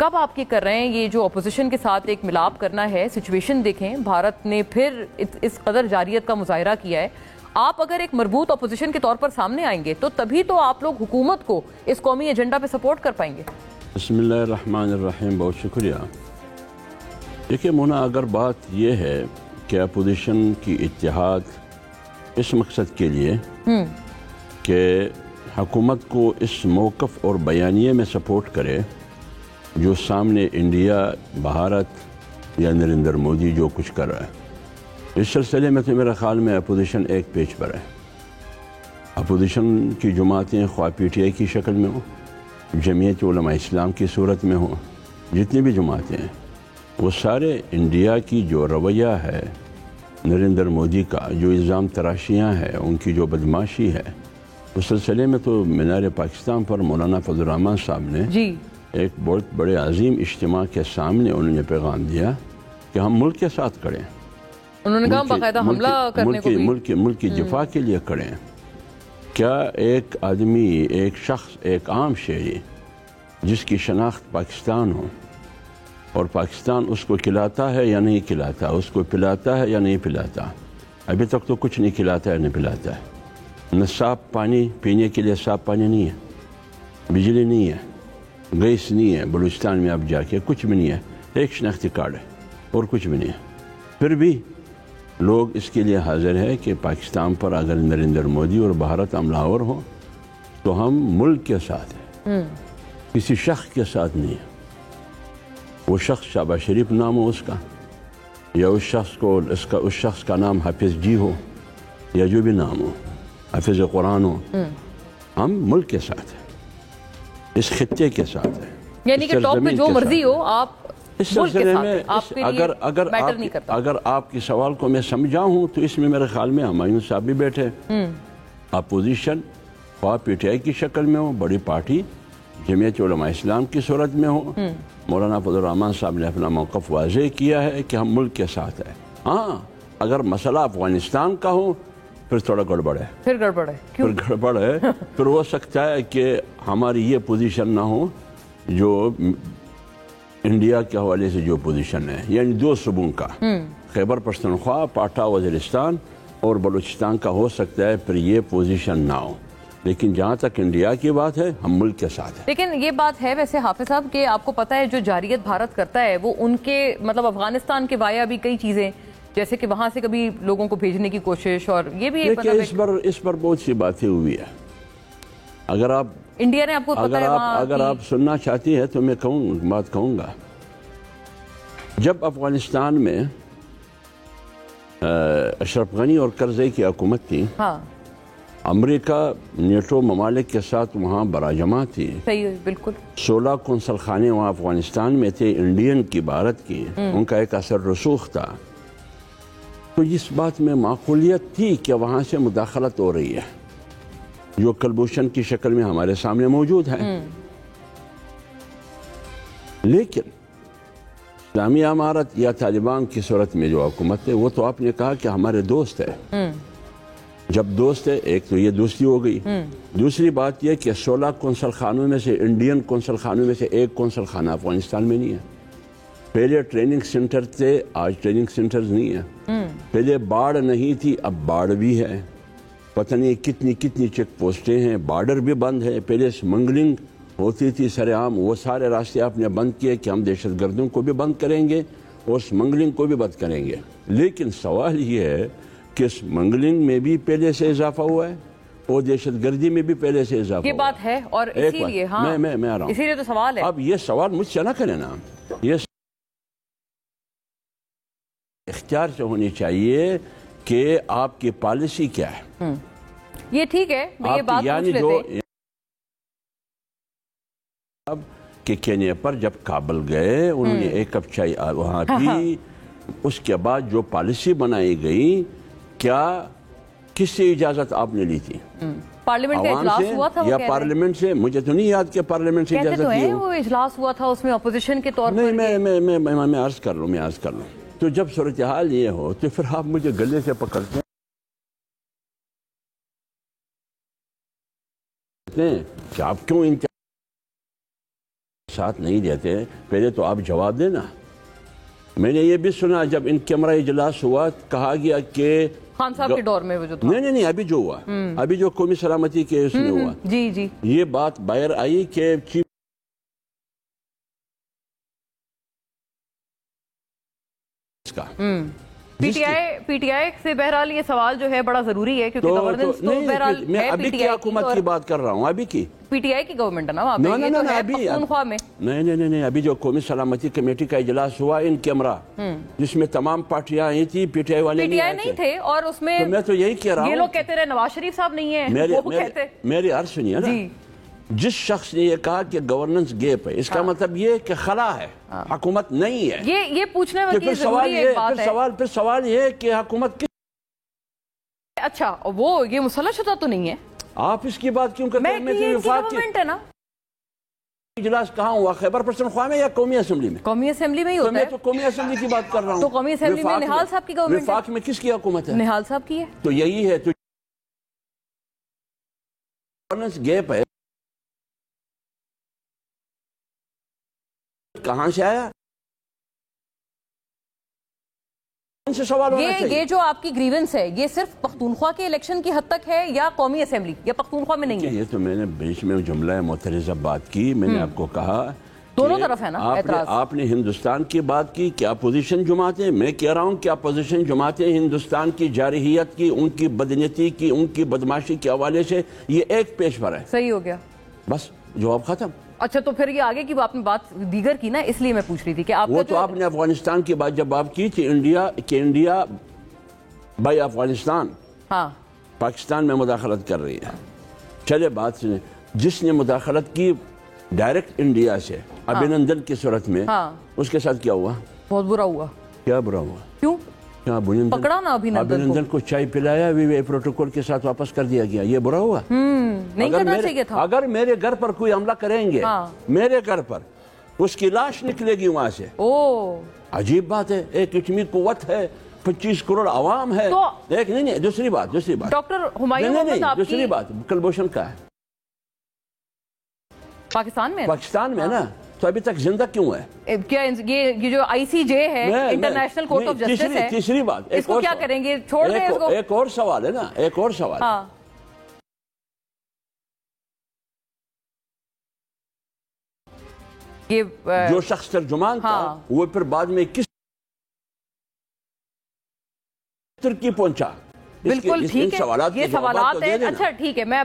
کب آپ یہ کر رہے ہیں یہ جو اپوزیشن کے ساتھ ایک ملاپ کرنا ہے؟ سچویشن دیکھیں، بھارت نے پھر اس قدر جارحیت کا مظاہرہ کیا ہے. آپ اگر ایک مربوط اپوزیشن کے طور پر سامنے آئیں گے تو تبھی تو آپ لوگ حکومت کو اس قومی ایجنڈا پہ سپورٹ کر پائیں گے. بسم اللہ الرحمن الرحیم. بہت شکریہ. دیکھیں مونا، اگر بات یہ ہے کہ اپوزیشن کی اتحاد اس مقصد کے لیے کہ حکومت کو اس موقف اور بیانیے میں سپورٹ کرے جو سامنے انڈیا، بھارت یا نریندر مودی جو کچھ کر رہا ہے، اس سلسلے میں تو میرا خیال میں اپوزیشن ایک پیج پر ہے. اپوزیشن کی جماعتیں خواہ پی ٹی آئی کی شکل میں ہوں، جمعیت علماء اسلام کی صورت میں ہوں، جتنی بھی جماعتیں ہیں وہ سارے انڈیا کی جو رویہ ہے، نریندر مودی کا جو الزام تراشیاں ہیں، ان کی جو بدماشی ہے، اس سلسلے میں تو مینار پاکستان پر مولانا فضل الرحمان صاحب نے ایک بہت بڑے عظیم اجتماع کے سامنے انہوں نے پیغام دیا کہ ہم ملک کے ساتھ کھڑے ہیں. انہوں نے کہا باقاعدہ حملہ کرنے کو بھی ملک کی دفاع کے لیے کھڑے ہیں. کیا ایک آدمی، ایک شخص، ایک عام شہری جس کی شناخت پاکستان ہو اور پاکستان اس کو کھلاتا ہے یا نہیں کھلاتا، اس کو پلاتا ہے یا نہیں پلاتا، ابھی تک تو کچھ نہیں کھلاتا ہے نہیں پلاتا ہے. نہ صاف پانی، پینے کے لیے صاف پانی نہیں ہے، بجلی نہیں ہے، گیس نہیں ہے. بلوچستان میں آپ جا کے کچھ بھی نہیں ہے، ایک شناختی کارڈ ہے اور کچھ بھی نہیں ہے. پھر بھی لوگ اس کے لیے حاضر ہے کہ پاکستان پر اگر نریندر مودی اور بھارت حملہ آور ہو تو ہم ملک کے ساتھ ہیں، کسی شخص کے ساتھ نہیں ہے. وہ شخص شہباز شریف نام ہو اس کا، یا اس شخص کا نام حافظ جی ہو، یا جو بھی نام ہو، حافظ قرآن ہو، ہم ملک کے ساتھ ہیں، اس خطے کے ساتھ ہیں. یعنی کہ ٹاپ پہ جو مرضی ہو آپ اس سلسلے میں اگر آپ کی سوال کو میں سمجھا ہوں تو اس میں میرے خیال میں ہمایوں صاحب بھی بیٹھے. اپوزیشن خواہ پی ٹی آئی کی شکل میں ہو، بڑی پارٹی جمعیت علماء اسلام کی صورت میں ہو، مولانا فضل الرحمان صاحب نے اپنا موقف واضح کیا ہے کہ ہم ملک کے ساتھ ہیں. ہاں، اگر مسئلہ افغانستان کا ہو پھر تھوڑا گڑبڑ ہے. پھر گڑبڑ ہے. پھر گڑبڑ ہے. پھر ہو سکتا ہے کہ ہماری یہ پوزیشن نہ ہو جو انڈیا کے حوالے سے جو پوزیشن ہے، یعنی دو صوبوں کا، خیبر پختونخوا، پاٹھا وزیرستان اور بلوچستان کا ہو سکتا ہے پھر یہ پوزیشن نہ ہو. لیکن جہاں تک انڈیا کی بات ہے ہم ملک کے ساتھ ہیں. لیکن یہ بات ہے ویسے حافظ صاحب کہ آپ کو پتہ ہے جو جارحیت بھارت کرتا ہے وہ ان کے مطلب افغانستان کے وایا بھی کئی چیزیں، جیسے کہ وہاں سے کبھی لوگوں کو بھیجنے کی کوشش، اور یہ بھی اس پر بہت سی باتیں ہوئی ہے. اگر آپ انڈیا نے آپ کو پتہ ہے اگر آپ سننا چاہتی ہے تو میں بات کہوں گا. جب افغانستان میں اشرف غنی اور کرزئی کی حکومت تھی، امریکہ نیٹو ممالک کے ساتھ وہاں براجمع تھی. صحیح، بالکل. 16 قونصل خانے وہاں افغانستان میں تھے، انڈین کی، بھارت کی، ان کا ایک اثر رسوخ تھا. تو اس بات میں معقولیت تھی کہ وہاں سے مداخلت ہو رہی ہے جو کلبھوشن کی شکل میں ہمارے سامنے موجود ہے. لیکن اسلامی امارت یا طالبان کی صورت میں جو حکومت ہے وہ تو آپ نے کہا کہ ہمارے دوست ہے. جب دوست ہے، ایک تو یہ دوستی ہو گئی. دوسری بات یہ کہ 16 قونصل خانوں میں سے، انڈین قونصل خانوں میں سے ایک قونصل خانہ افغانستان میں نہیں ہے. پہلے ٹریننگ سینٹر تھے، آج ٹریننگ سینٹرز نہیں ہیں. پہلے باڑ نہیں تھی، اب باڑ بھی ہے. پتہ نہیں کتنی چیک پوسٹیں ہیں، بارڈر بھی بند ہے. پہلے اسمگلنگ ہوتی تھی سر عام، وہ سارے راستے آپ نے بند کیے کہ ہم دہشت گردوں کو بھی بند کریں گے اور اسمگلنگ کو بھی بند کریں گے. لیکن سوال یہ ہے کہ اسمگلنگ میں بھی پہلے سے اضافہ ہوا ہے اور دہشت گردی میں بھی پہلے سے اضافہ ہوا ہے. یہ بات ہے، اور اسی لیے میں آ رہا ہوں، اسی لیے تو سوال ہے. اب یہ سوال مجھ سے نہ کریں نا، یہ اختیار سے ہونی چاہیے کہ آپ کی پالیسی کیا ہے. یہ ٹھیک ہے، یہ بات پوچھ لیتے کہ کینیا پر جب کابل گئے انہوں نے ایک کپ چائے وہاں پی. اس کے بعد جو پالیسی بنائی گئی، کیا کس سے اجازت آپ نے لی تھی؟ پارلیمنٹ کا اجلاس ہوا تھا یا پارلیمنٹ سے؟ مجھے تو نہیں یاد کہ پارلیمنٹ سے اجازت لی ہو. وہ اجلاس ہوا تھا، اس میں اپوزیشن کے طور پر. نہیں، میں عرض کر لوں. تو جب صورتحال یہ ہو تو پھر آپ مجھے گلے سے پکڑتے ہیں کہ آپ کیوں ساتھ نہیں دیتے، پہلے تو آپ جواب دینا۔ میں نے یہ بھی سنا جب ان کیمرہ اجلاس ہوا، کہا گیا کہ خان صاحب کے دور میں وہ جو تھا، نہیں ابھی جو ہوا، ابھی جو قومی سلامتی کے اس میں ہوا، جی یہ بات باہر آئی کہ چیف کا پی ٹی آئی سے بہرحال یہ سوال جو ہے بڑا ضروری ہے، کیونکہ گورننس تو بہرحال میں ابھی کی حکومت کی بات کر رہا ہوں، ابھی کی پی ٹی آئی کی گورنمنٹ ہے نا وہاں پہ، یہ تو ہے پختونخوا میں۔ نہیں ابھی جو قومی سلامتی کمیٹی کا اجلاس ہوا ان کیمرہ، جس میں تمام پارٹیاں آئی تھی، پی ٹی آئی والے نہیں تھے، اور اس میں میں تو یہی کہہ رہا ہوں، یہ لوگ کہتے رہے نواز شریف صاحب نہیں ہیں، میری عرض سنیے نا، جس شخص نے یہ کہا کہ گورننس گیپ ہے، اس کا مطلب یہ کہ خلا ہے، حکومت نہیں ہے۔ یہ پوچھنے میں ضروری ایک بات ہے، پھر سوال یہ ہے کہ حکومت اچھا وہ یہ مسلح شدہ تو نہیں ہے، آپ اس کی بات کیوں کرتے ہیں؟ گورنمنٹ ہے نا۔ اجلاس کہاں ہوا؟ خیبر پختونخوا میں یا قومی اسمبلی میں؟ قومی اسمبلی میں ہی ہوتا ہے، تو قومی اسمبلی کی بات کر رہا ہوں۔ تو قومی اسمبلی میں نہال صاحب کی گورنمنٹ ہے، وفاق میں کس کی حکومت ہے؟ نہال صاحب کی ہے، تو یہی ہے، تو گورننس گیپ ہے، کہاں سے آیا؟ ان سے سوال ہونا چاہیے۔ یہ جو آپ کی گریونس ہے، یہ صرف پختونخوا کے الیکشن کی حد تک ہے یا قومی اسمبلی یا پختونخوا میں نہیں ہے؟ یہ تو میں نے بیچ میں جملہ معترضہ بات کی، میں نے آپ کو کہا دونوں طرف ہے نا اعتراض۔ آپ نے ہندوستان کی بات کی کہ اپوزیشن جماعتیں، میں کہہ رہا ہوں کہ اپوزیشن جماعتیں ہندوستان کی جارحیت کی، ان کی بدنیتی کی، ان کی بدماشی کے حوالے سے یہ ایک پیشور ہے۔ صحیح ہو گیا، بس جواب ختم۔ اچھا تو پھر یہ آگے کی آپ نے بات دیگر کی نا، اس لیے میں پوچھ رہی تھی کہ آپ وہ تو آپ نے افغانستان کی بات جب آپ کی تھی، انڈیا بائی افغانستان پاکستان میں مداخلت کر رہی ہے، چلے بات سنیں، جس نے مداخلت کی ڈائریکٹ انڈیا سے ابھینندن کی صورت میں، اس کے ساتھ کیا ہوا؟ بہت برا ہوا۔ کیا برا ہوا؟ کیوں؟ پکڑا نا ابھینندن کو چائے پلایا، پروٹوکول کے ساتھ واپس کر دیا گیا، یہ برا ہوا؟ نہیں کرنا چاہیے تھا۔ اگر میرے گھر پر کوئی حملہ کریں گے، میرے گھر پر اس کی لاش نکلے گی وہاں سے، عجیب بات ہے، ایک اتنی قوت ہے، 25 کروڑ عوام ہے، ایک نہیں دوسری بات ڈاکٹر ہمایوں محمد آپ کی دوسری بات کلبھوشن کا ہے پاکستان میں نا، تو ابھی تک زندہ کیوں ہے؟ کیا یہ جو آئی سی جے ہے، انٹرنیشنل کورٹ آف جسٹس ہے، تیسری بات اس کو کیا کریں گے؟ چھوڑ دیں اس کو؟ ایک اور سوال ہے نا، ایک اور سوال، جو شخص ترجمان تھا وہ پھر بعد میں کس ترکی پہنچا؟ بالکل ٹھیک ہے، یہ سوالات ہیں، اچھا ٹھیک ہے، میں